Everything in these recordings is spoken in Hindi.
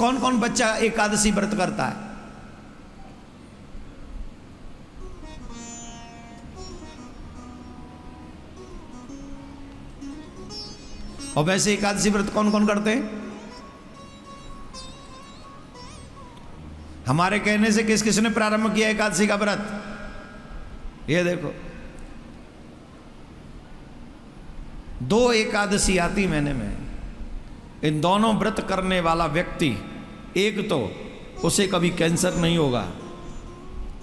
कौन कौन बच्चा एकादशी व्रत करता है? और वैसे एकादशी व्रत कौन कौन करते हैं? हमारे कहने से किस किसने प्रारंभ किया एकादशी का व्रत? ये देखो, 2 एकादशी आती महीने में। इन दोनों व्रत करने वाला व्यक्ति, एक तो उसे कभी कैंसर नहीं होगा,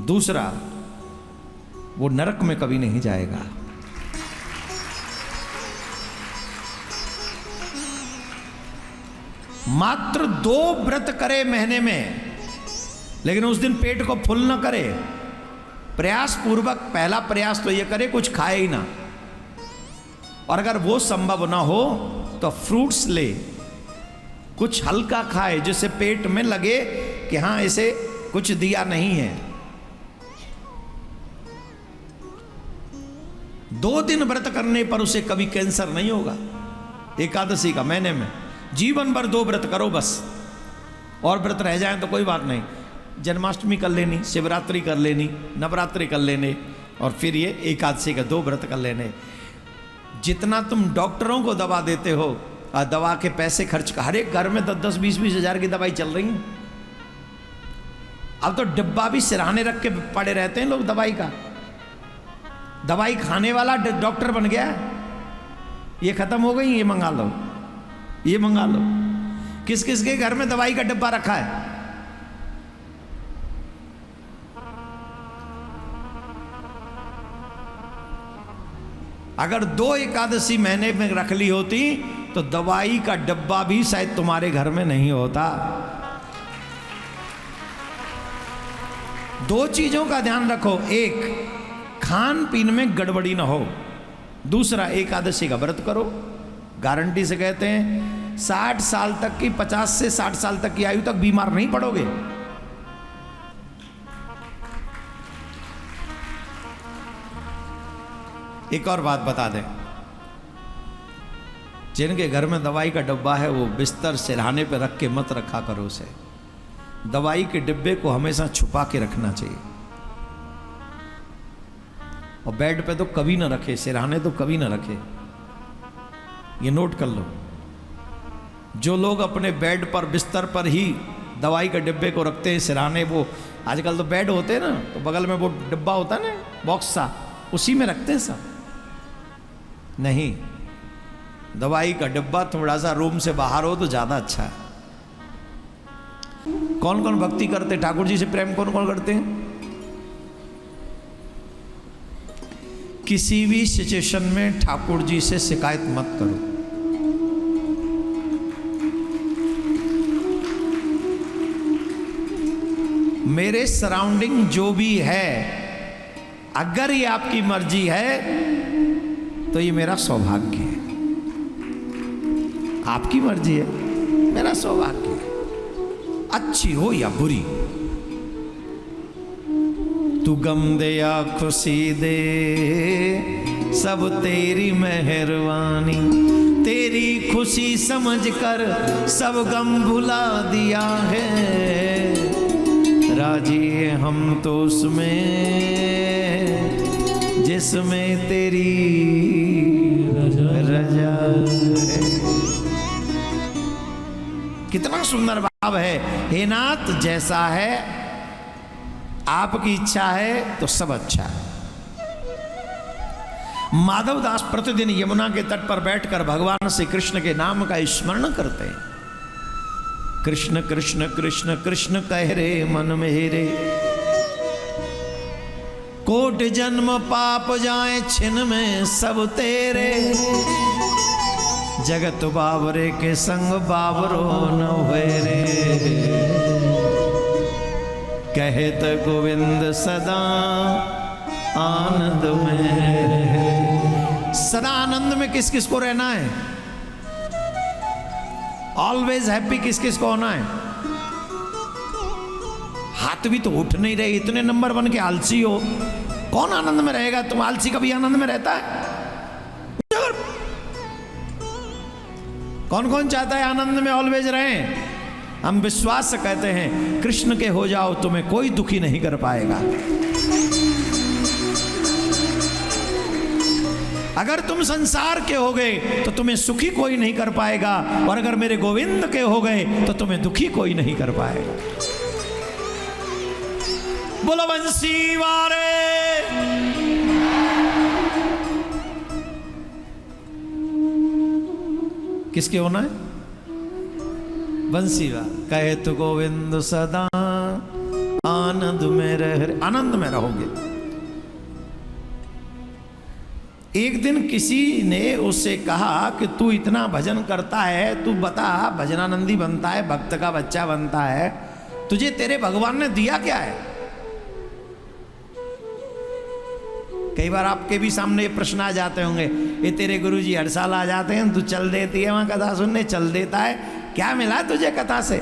दूसरा वो नरक में कभी नहीं जाएगा। मात्र 2 व्रत करे महीने में, लेकिन उस दिन पेट को फुल न करे। प्रयास पूर्वक पहला प्रयास तो यह करे कुछ खाए ही ना, और अगर वो संभव ना हो तो फ्रूट्स ले, कुछ हल्का खाए जिससे पेट में लगे कि हां इसे कुछ दिया नहीं है। 2 दिन व्रत करने पर उसे कभी कैंसर नहीं होगा। एकादशी का महीने में जीवन भर 2 व्रत करो बस, और व्रत रह जाए तो कोई बात नहीं। जन्माष्टमी कर लेनी, शिवरात्रि कर लेनी, नवरात्रि कर लेने, और फिर ये एकादशी का 2 व्रत कर लेने। जितना तुम डॉक्टरों को दवा देते हो, दवा के पैसे खर्च, हर एक घर में 10-10, 20-20 हजार की दवाई चल रही है। अब तो डिब्बा भी सिरहाने रख के पड़े रहते हैं लोग दवाई का। दवाई खाने वाला डॉक्टर बन गया है। ये खत्म हो गई, ये मंगा लो, ये मंगा लो। किस किस के घर में दवाई का डिब्बा रखा है? अगर 2 एकादशी महीने में रख ली होती तो दवाई का डब्बा भी शायद तुम्हारे घर में नहीं होता। 2 चीजों का ध्यान रखो, एक खान पीन में गड़बड़ी ना हो, दूसरा एकादशी का व्रत करो। गारंटी से कहते हैं 60 साल तक की, 50 से 60 साल तक की आयु तक बीमार नहीं पड़ोगे। एक और बात बता दें, जिनके घर में दवाई का डब्बा है वो बिस्तर सिरहाने पे रख के मत रखा करो उसे। दवाई के डिब्बे को हमेशा छुपा के रखना चाहिए, और बेड पे तो कभी ना रखे, सिरहाने तो कभी ना रखे। ये नोट कर लो। जो लोग अपने बेड पर, बिस्तर पर ही दवाई के डिब्बे को रखते हैं, सिरहाने, वो आजकल तो बेड होते हैं ना, तो बगल में वो डिब्बा होता है ना, बॉक्स सा, उसी में रखते हैं सब। नहीं, दवाई का डिब्बा थोड़ा सा रूम से बाहर हो तो ज्यादा अच्छा है। कौन कौन भक्ति करते, ठाकुर जी से प्रेम कौन कौन करते हैं? किसी भी सिचुएशन में ठाकुर जी से शिकायत मत करो। मेरे सराउंडिंग जो भी है, अगर ये आपकी मर्जी है तो ये मेरा सौभाग्य है। आपकी मर्जी है, मेरा सौभाग्य है, अच्छी हो या बुरी। तू गम दे या खुशी दे, सब तेरी मेहरबानी। तेरी खुशी समझकर सब गम भुला दिया है। राजी है हम तो उसमें जिसमें तेरी रजा है। कितना सुंदर भाव है। हे नाथ, जैसा है आपकी इच्छा है तो सब अच्छा है। माधव दास प्रतिदिन यमुना के तट पर बैठकर भगवान श्री कृष्ण के नाम का स्मरण करते हैं। कृष्ण कृष्ण कृष्ण कृष्ण कह रे मन मेरे, कोट जन्म पाप जाए छिन में सब तेरे। जगत बावरे के संग बावरो न हुए रे। कहत गोविंद सदा आनंद में। सदा आनंद में किस किस को रहना है? ऑलवेज हैप्पी किस किस को होना है? हाथ भी तो उठ नहीं रहे, इतने नंबर 1 के आलसी हो, कौन आनंद में रहेगा? तुम आलसी कभी आनंद में रहता है? कौन कौन चाहता है आनंद में ऑलवेज रहें? हम विश्वास से कहते हैं कृष्ण के हो जाओ, तुम्हें कोई दुखी नहीं कर पाएगा। अगर तुम संसार के हो गए तो तुम्हें सुखी कोई नहीं कर पाएगा, और अगर मेरे गोविंद के हो गए तो तुम्हें दुखी कोई नहीं कर पाएगा। बोलो बंसी वारे। किसके होना है? बंसी वार। कहे तो गोविंद सदा आनंद में रह, आनंद में रहोगे। एक दिन किसी ने उससे कहा कि तू इतना भजन करता है, तू बता भजनानंदी बनता है, भक्त का बच्चा बनता है, तुझे तेरे भगवान ने दिया क्या है? कई बार आपके भी सामने ये प्रश्न आ जाते होंगे, ये तेरे गुरुजी हर साल आ जाते हैं, तू चल देती है वहां कथा सुनने, चल देता है, क्या मिला तुझे कथा से?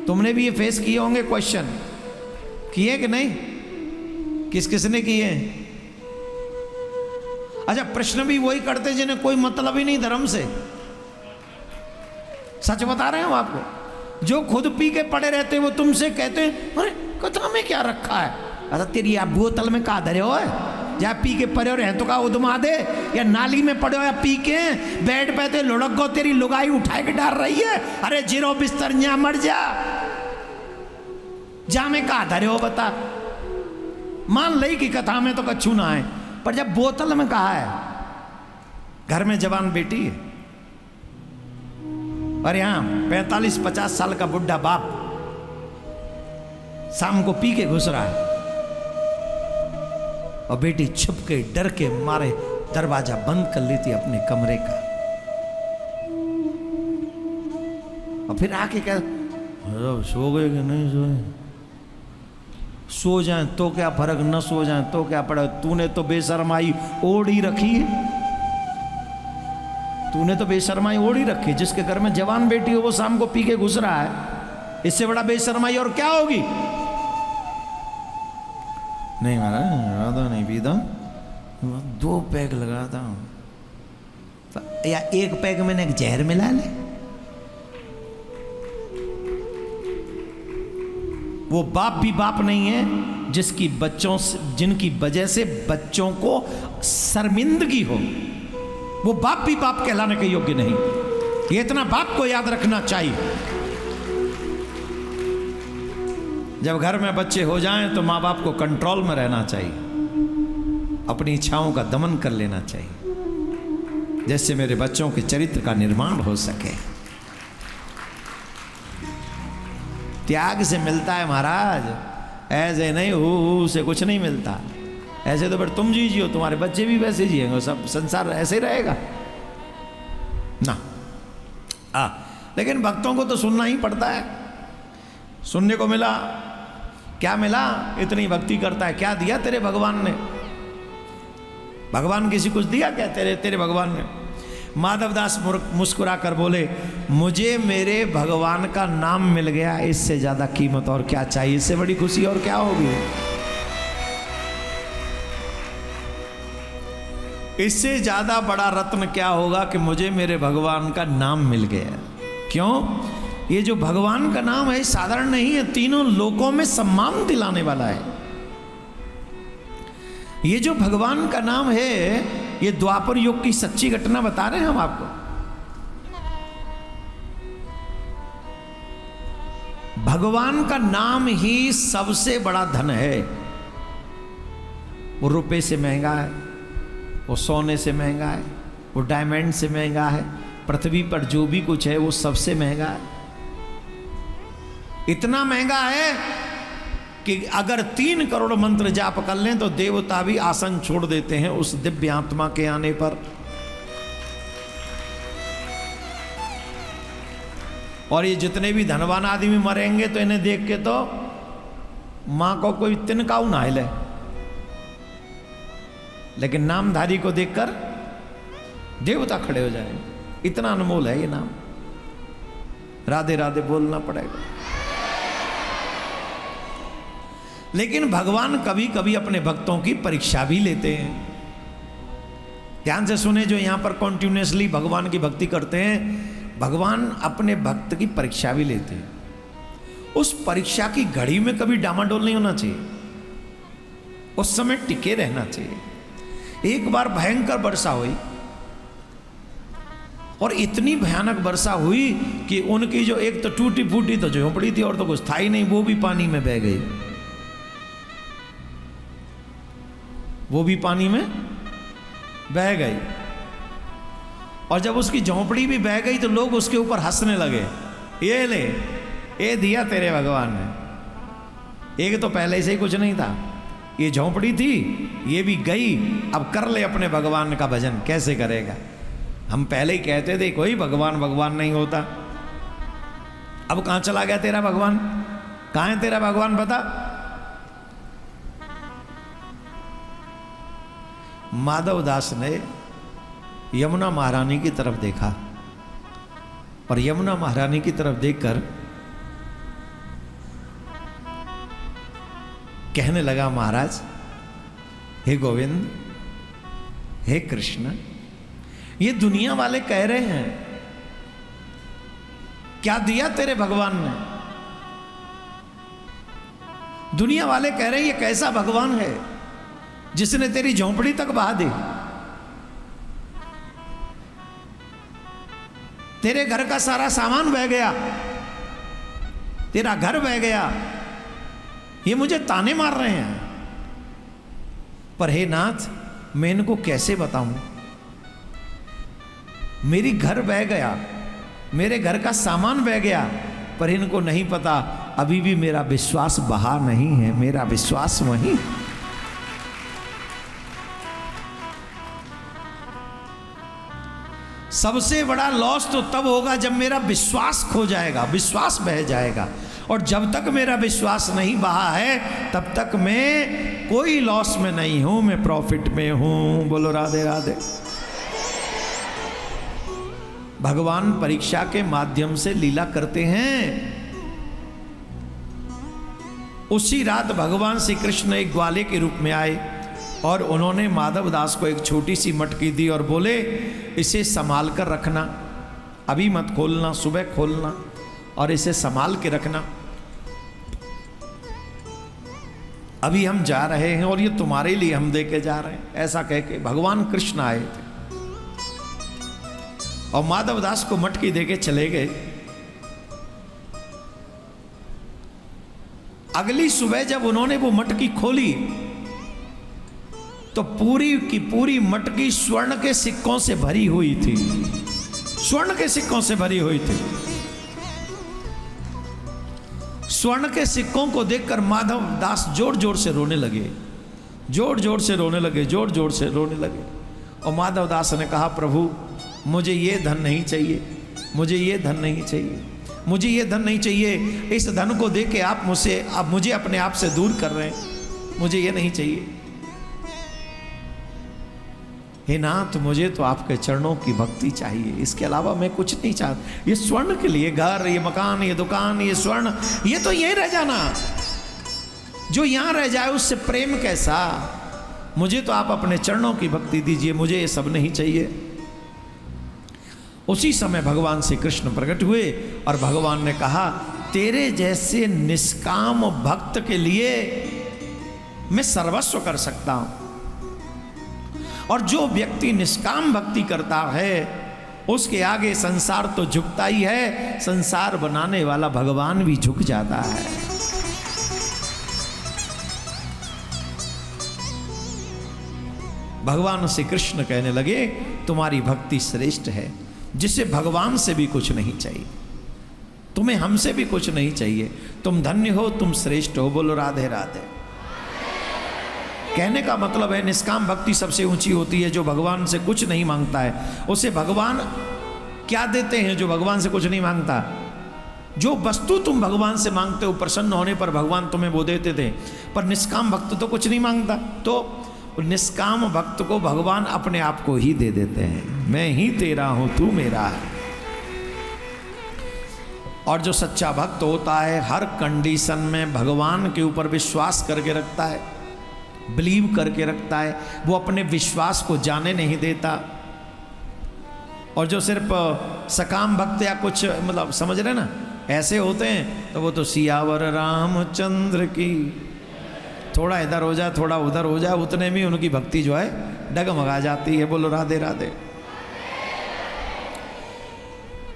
तुमने भी ये फेस किए होंगे क्वेश्चन, किए कि नहीं? किस किसने किए? अच्छा, प्रश्न भी वही करते जिन्हें कोई मतलब ही नहीं धर्म से। सच बता रहे हैं आपको, जो खुद पी के पड़े रहते वो तुमसे कहते हैं अरे कथा में क्या रखा है? अच्छा, तेरी आप बोतल में का धरे हो है, या पी के पड़े हो रहे तो का उदमा दे, या नाली में पड़े हो, या पी के बेड पे ते लुढ़क गो, तेरी लुगाई उठा के डाल रही है, अरे जीरो बिस्तर न्या मर जा में का धरे हो बता। मान ली कि कथा में तो कच्छू ना है, पर जब बोतल में कहा है, घर में जवान बेटी है और यहां 45-50 साल का बुढ़ा बाप शाम को पी के घुस रहा है, और बेटी छुप के डर के मारे दरवाजा बंद कर लेती अपने कमरे का, और फिर आके कह सो गए कि नहीं सोए? सो जाए तो क्या फर्क, न सो जाए तो क्या पड़ा, तूने तो बेशर्माई ओढ़ ही रखी है, तूने तो बेशर्माई ओढ़ ही रखी। जिसके घर में जवान बेटी हो वो शाम को पी के घुस रहा है, इससे बड़ा बेशर्माई और क्या होगी? नहीं महाराज, ज्यादा नहीं पीता, 2 पैग लगाता हूं, या 1 पैग मैंने एक जहर मिला ले। वो बाप भी बाप नहीं है जिसकी बच्चों से, जिनकी वजह से बच्चों को शर्मिंदगी हो, वो बाप भी बाप कहलाने के योग्य नहीं। ये इतना बाप को याद रखना चाहिए। जब घर में बच्चे हो जाएं तो माँ बाप को कंट्रोल में रहना चाहिए, अपनी इच्छाओं का दमन कर लेना चाहिए, जैसे मेरे बच्चों के चरित्र का निर्माण हो सके। त्याग से मिलता है महाराज, ऐसे नहीं हु से कुछ नहीं मिलता। ऐसे तो फिर तुम जी जियो, तुम्हारे बच्चे भी वैसे जिएंगे, सब संसार ऐसे रहेगा ना। लेकिन भक्तों को तो सुनना ही पड़ता है। सुनने को मिला, क्या मिला? इतनी भक्ति करता है, क्या दिया तेरे भगवान ने? भगवान किसी कुछ दिया क्या तेरे भगवान ने? माधवदास मुस्कुरा कर बोले, मुझे मेरे भगवान का नाम मिल गया, इससे ज्यादा कीमत और क्या चाहिए, इससे बड़ी खुशी और क्या होगी? इससे ज्यादा बड़ा रत्न क्या होगा कि मुझे मेरे भगवान का नाम मिल गया। क्यों? ये जो भगवान का नाम है साधारण नहीं है, तीनों लोकों में सम्मान दिलाने वाला है। ये जो भगवान का नाम है, ये द्वापर युग की सच्ची घटना बता रहे हैं हम आपको। भगवान का नाम ही सबसे बड़ा धन है। वो रुपए से महंगा है, वो सोने से महंगा है, वो डायमंड से महंगा है, पृथ्वी पर जो भी कुछ है वो सबसे महंगा है। इतना महंगा है कि अगर 3 करोड़ मंत्र जाप कर लें तो देवता भी आसन छोड़ देते हैं उस दिव्य आत्मा के आने पर। और ये जितने भी धनवान आदमी मरेंगे तो इन्हें देख के तो मां को कोई तिनकाऊ ना हिले, लेकिन नामधारी को देखकर देवता खड़े हो जाएंगे। इतना अनमोल है ये नाम। राधे राधे बोलना पड़ेगा। लेकिन भगवान कभी कभी अपने भक्तों की परीक्षा भी लेते हैं। ध्यान से सुने, जो यहां पर कॉन्टिन्यूसली भगवान की भक्ति करते हैं, भगवान अपने भक्त की परीक्षा भी लेते हैं। उस परीक्षा की घड़ी में कभी डामाडोल नहीं होना चाहिए, उस समय टिके रहना चाहिए। एक बार भयंकर वर्षा हुई और इतनी भयानक वर्षा हुई कि उनकी जो एक तो टूटी फूटी तो झोंपड़ी थी और तो कुछ था ही नहीं, वो भी पानी में बह गई। वो भी पानी में बह गई। और जब उसकी झोंपड़ी भी बह गई तो लोग उसके ऊपर हंसने लगे, ये ले, ये दिया तेरे भगवान ने। एक तो पहले से ही कुछ नहीं था, ये झोंपड़ी थी, ये भी गई, अब कर ले अपने भगवान का भजन। कैसे करेगा? हम पहले ही कहते थे कोई भगवान भगवान नहीं होता। अब कहां चला गया तेरा भगवान? कहां है तेरा भगवान बता? माधवदास ने यमुना महारानी की तरफ देखा और यमुना महारानी की तरफ देखकर कहने लगा, महाराज, हे गोविंद, हे कृष्ण, ये दुनिया वाले कह रहे हैं क्या दिया तेरे भगवान ने? दुनिया वाले कह रहे हैं ये कैसा भगवान है जिसने तेरी झोंपड़ी तक बहा दी, तेरे घर का सारा सामान बह गया, तेरा घर बह गया। ये मुझे ताने मार रहे हैं। पर हे नाथ, मैं इनको कैसे बताऊं? मेरी घर बह गया, मेरे घर का सामान बह गया, पर इनको नहीं पता अभी भी मेरा विश्वास बहा नहीं है, मेरा विश्वास वहीं। सबसे बड़ा लॉस तो तब होगा जब मेरा विश्वास खो जाएगा, विश्वास बह जाएगा। और जब तक मेरा विश्वास नहीं बहा है तब तक मैं कोई लॉस में नहीं हूं, मैं प्रॉफिट में हूं। बोलो राधे राधे। भगवान परीक्षा के माध्यम से लीला करते हैं। उसी रात भगवान श्री कृष्ण एक ग्वाले के रूप में आए और उन्होंने माधवदास को एक छोटी सी मटकी दी और बोले, इसे संभाल कर रखना, अभी मत खोलना, सुबह खोलना और इसे संभाल के रखना। अभी हम जा रहे हैं और ये तुम्हारे लिए हम दे के जा रहे हैं। ऐसा कह के भगवान कृष्ण आए थे और माधवदास को मटकी दे के चले गए। अगली सुबह जब उन्होंने वो मटकी खोली तो पूरी की पूरी मटकी स्वर्ण के सिक्कों से भरी हुई थी, स्वर्ण के सिक्कों से भरी हुई थी। स्वर्ण के सिक्कों को देखकर माधवदास जोर जोर से रोने लगे, जोर जोर से रोने लगे, जोर जोर से रोने लगे। और माधवदास ने कहा, प्रभु मुझे ये धन नहीं चाहिए, मुझे ये धन नहीं चाहिए, मुझे ये धन नहीं चाहिए। इस धन को देके आप मुझे अपने आप से दूर कर रहे हैं, मुझे ये नहीं चाहिए। हे नाथ, मुझे तो आपके चरणों की भक्ति चाहिए, इसके अलावा मैं कुछ नहीं चाहता। ये स्वर्ण के लिए घर, ये मकान, ये दुकान, ये स्वर्ण, ये तो यही रह जाना। जो यहां रह जाए उससे प्रेम कैसा? मुझे तो आप अपने चरणों की भक्ति दीजिए, मुझे ये सब नहीं चाहिए। उसी समय भगवान श्री कृष्ण प्रकट हुए और भगवान ने कहा, तेरे जैसे निष्काम भक्त के लिए मैं सर्वस्व कर सकता हूं। और जो व्यक्ति निष्काम भक्ति करता है उसके आगे संसार तो झुकता ही है, संसार बनाने वाला भगवान भी झुक जाता है। भगवान श्री कृष्ण कहने लगे, तुम्हारी भक्ति श्रेष्ठ है, जिसे भगवान से भी कुछ नहीं चाहिए, तुम्हें हमसे भी कुछ नहीं चाहिए, तुम धन्य हो, तुम श्रेष्ठ हो। बोलो राधे राधे। कहने का मतलब है निष्काम भक्ति सबसे ऊंची होती है। जो भगवान से कुछ नहीं मांगता है उसे भगवान क्या देते हैं? जो भगवान से कुछ नहीं मांगता, जो वस्तु तुम भगवान से मांगते हो, प्रसन्न होने पर भगवान तुम्हें वो देते थे। पर निष्काम भक्त तो कुछ नहीं मांगता, तो निष्काम भक्त को भगवान अपने आप को ही दे देते हैं। मैं ही तेरा हूं, तू मेरा है। और जो सच्चा भक्त होता है हर कंडीशन में भगवान के ऊपर विश्वास करके रखता है, बिलीव करके रखता है, वो अपने विश्वास को जाने नहीं देता। और जो सिर्फ सकाम भक्त या कुछ मतलब समझ रहे ना ऐसे होते हैं, तो वो तो सियावर रामचंद्र की, थोड़ा इधर हो जाए थोड़ा उधर हो जाए उतने में उनकी भक्ति जो है डगमगा जाती है। बोलो राधे राधे।